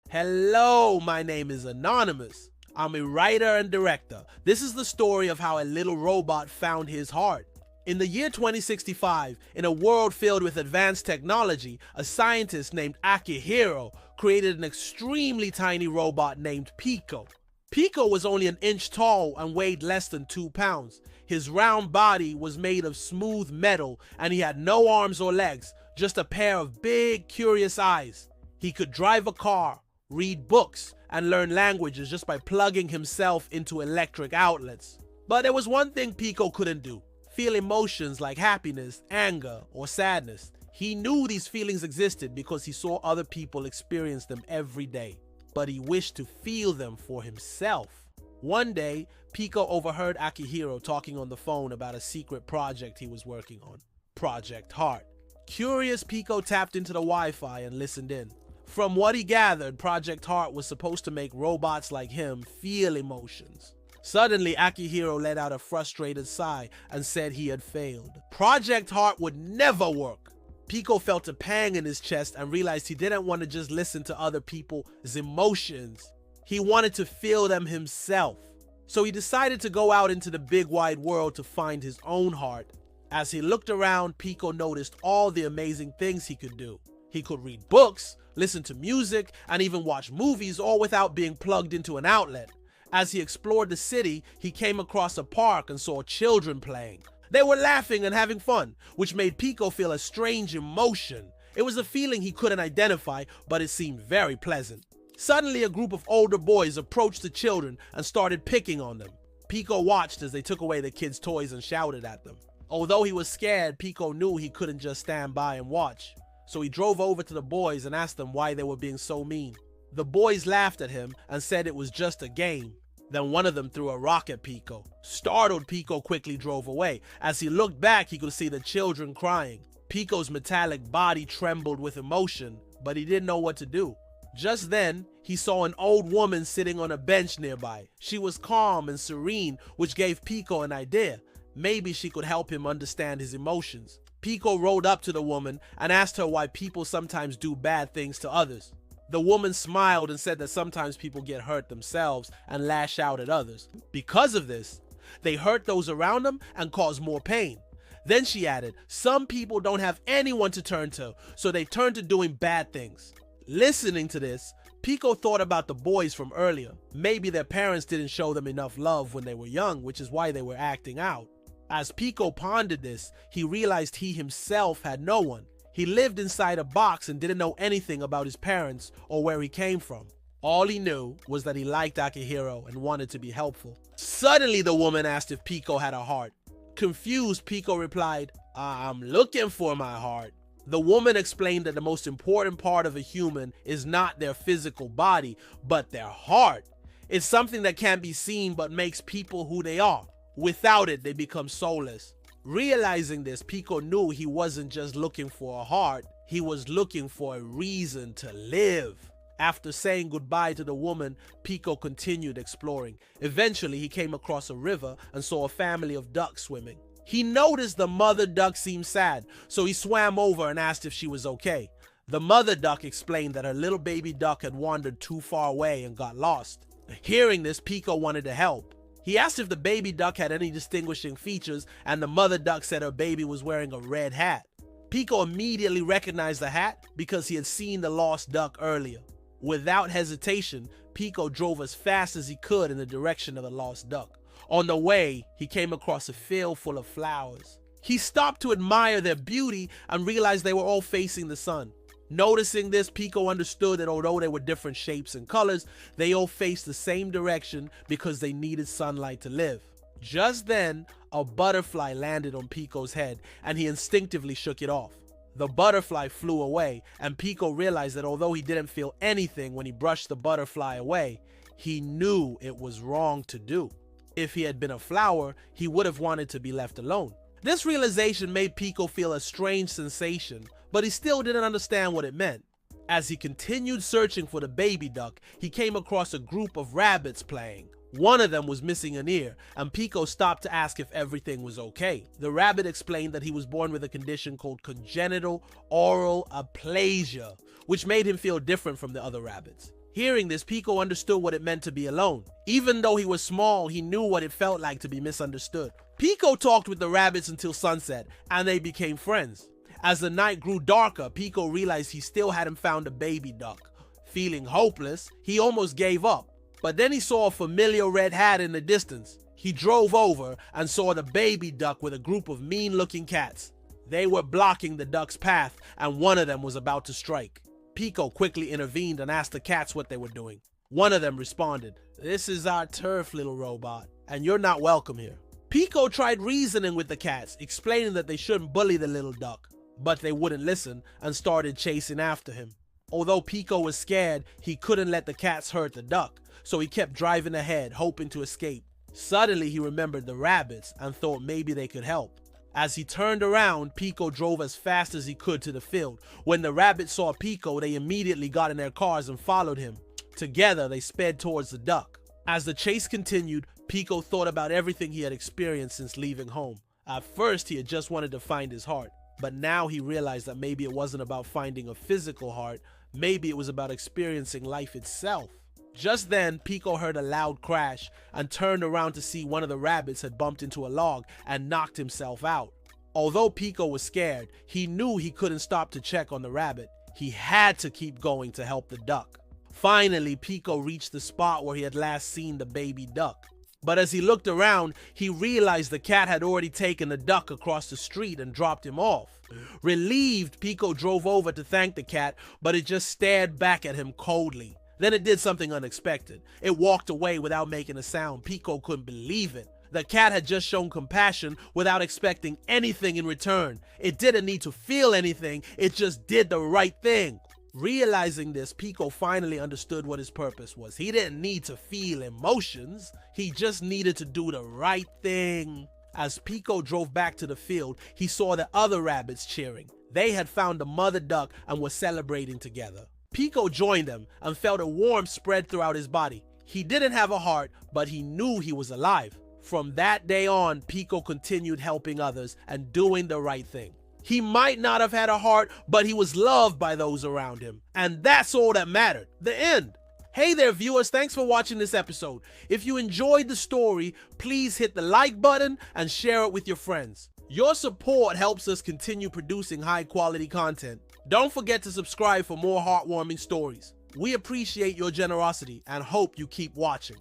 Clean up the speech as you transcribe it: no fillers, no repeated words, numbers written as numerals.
Hello, my name is Anonymous. I'm a writer and director. This is the story of how a little robot found his heart. In the year 2065, in a world filled with advanced technology, a scientist named Akihiro created an extremely tiny robot named Piko. Piko was only an inch tall and weighed less than 2 pounds. His round body was made of smooth metal and he had no arms or legs, just a pair of big, curious eyes. He could drive a car, read books, and learn languages just by plugging himself into electric outlets. But there was one thing Piko couldn't do: feel emotions like happiness, anger, or sadness. He knew these feelings existed because he saw other people experience them every day, but he wished to feel them for himself. One day, Piko overheard Akihiro talking on the phone about a secret project he was working on, Project Heart. Curious, Piko tapped into the Wi-Fi and listened in. From what he gathered, Project Heart was supposed to make robots like him feel emotions. Suddenly, Akihiro let out a frustrated sigh and said he had failed. Project Heart would never work. Piko felt a pang in his chest and realized he didn't want to just listen to other people's emotions. He wanted to feel them himself. So he decided to go out into the big wide world to find his own heart. As he looked around, Piko noticed all the amazing things he could do. He could read books, listen to music, and even watch movies, all without being plugged into an outlet. As he explored the city, he came across a park and saw children playing. They were laughing and having fun, which made Piko feel a strange emotion. It was a feeling he couldn't identify, but it seemed very pleasant. Suddenly, a group of older boys approached the children and started picking on them. Piko watched as they took away the kids' toys and shouted at them. Although he was scared, Piko knew he couldn't just stand by and watch. So he drove over to the boys and asked them why they were being so mean. The boys laughed at him and said it was just a game. Then one of them threw a rock at Piko. Startled, Piko quickly drove away. As he looked back, he could see the children crying. Piko's metallic body trembled with emotion, but he didn't know what to do. Just then, he saw an old woman sitting on a bench nearby. She was calm and serene, which gave Piko an idea. Maybe she could help him understand his emotions. Piko rode up to the woman and asked her why people sometimes do bad things to others. The woman smiled and said that sometimes people get hurt themselves and lash out at others. Because of this, they hurt those around them and cause more pain. Then she added, some people don't have anyone to turn to, so they turn to doing bad things. Listening to this, Piko thought about the boys from earlier. Maybe their parents didn't show them enough love when they were young, which is why they were acting out. As Piko pondered this, he realized he himself had no one. He lived inside a box and didn't know anything about his parents or where he came from. All he knew was that he liked Akihiro and wanted to be helpful. Suddenly, the woman asked if Piko had a heart. Confused, Piko replied, I'm looking for my heart. The woman explained that the most important part of a human is not their physical body, but their heart. It's something that can't be seen but makes people who they are. Without it, they become soulless. Realizing this, Piko knew he wasn't just looking for a heart, he was looking for a reason to live. After saying goodbye to the woman, Piko continued exploring. Eventually, he came across a river and saw a family of ducks swimming. He noticed the mother duck seemed sad, so he swam over and asked if she was okay. The mother duck explained that her little baby duck had wandered too far away and got lost. Hearing this, Piko wanted to help. He asked if the baby duck had any distinguishing features, and the mother duck said her baby was wearing a red hat. Piko immediately recognized the hat because he had seen the lost duck earlier. Without hesitation, Piko drove as fast as he could in the direction of the lost duck. On the way, he came across a field full of flowers. He stopped to admire their beauty and realized they were all facing the sun. Noticing this, Piko understood that although they were different shapes and colors, they all faced the same direction because they needed sunlight to live. Just then, a butterfly landed on Piko's head and he instinctively shook it off. The butterfly flew away, and Piko realized that although he didn't feel anything when he brushed the butterfly away, he knew it was wrong to do. If he had been a flower, he would have wanted to be left alone. This realization made Piko feel a strange sensation, but he still didn't understand what it meant. As he continued searching for the baby duck, he came across a group of rabbits playing. One of them was missing an ear, and Piko stopped to ask if everything was okay. The rabbit explained that he was born with a condition called congenital oral aplasia, which made him feel different from the other rabbits. Hearing this, Piko understood what it meant to be alone. Even though he was small, he knew what it felt like to be misunderstood. Piko talked with the rabbits until sunset, and they became friends. As the night grew darker, Piko realized he still hadn't found a baby duck. Feeling hopeless, he almost gave up. But then he saw a familiar red hat in the distance. He drove over and saw the baby duck with a group of mean-looking cats. They were blocking the duck's path, and one of them was about to strike. Piko quickly intervened and asked the cats what they were doing. One of them responded, "This is our turf, little robot, and you're not welcome here." Piko tried reasoning with the cats, explaining that they shouldn't bully the little duck, but they wouldn't listen and started chasing after him. Although Piko was scared, he couldn't let the cats hurt the duck, so he kept driving ahead, hoping to escape. Suddenly, he remembered the rabbits and thought maybe they could help. As he turned around, Piko drove as fast as he could to the field. When the rabbits saw Piko, they immediately got in their cars and followed him. Together, they sped towards the duck. As the chase continued, Piko thought about everything he had experienced since leaving home. At first, he had just wanted to find his heart, but now he realized that maybe it wasn't about finding a physical heart, maybe it was about experiencing life itself. Just then, Piko heard a loud crash and turned around to see one of the rabbits had bumped into a log and knocked himself out. Although Piko was scared, he knew he couldn't stop to check on the rabbit. He had to keep going to help the duck. Finally, Piko reached the spot where he had last seen the baby duck. But as he looked around, he realized the cat had already taken the duck across the street and dropped him off. Relieved, Piko drove over to thank the cat, but it just stared back at him coldly. Then it did something unexpected. It walked away without making a sound. Piko couldn't believe it. The cat had just shown compassion without expecting anything in return. It didn't need to feel anything, it just did the right thing. Realizing this, Piko finally understood what his purpose was. He didn't need to feel emotions, he just needed to do the right thing. As Piko drove back to the field, he saw the other rabbits cheering. They had found the mother duck and were celebrating together. Piko joined them and felt a warmth spread throughout his body. He didn't have a heart, but he knew he was alive. From that day on, Piko continued helping others and doing the right thing. He might not have had a heart, but he was loved by those around him. And that's all that mattered. The end. Hey there, viewers. Thanks for watching this episode. If you enjoyed the story, please hit the like button and share it with your friends. Your support helps us continue producing high-quality content. Don't forget to subscribe for more heartwarming stories. We appreciate your generosity and hope you keep watching.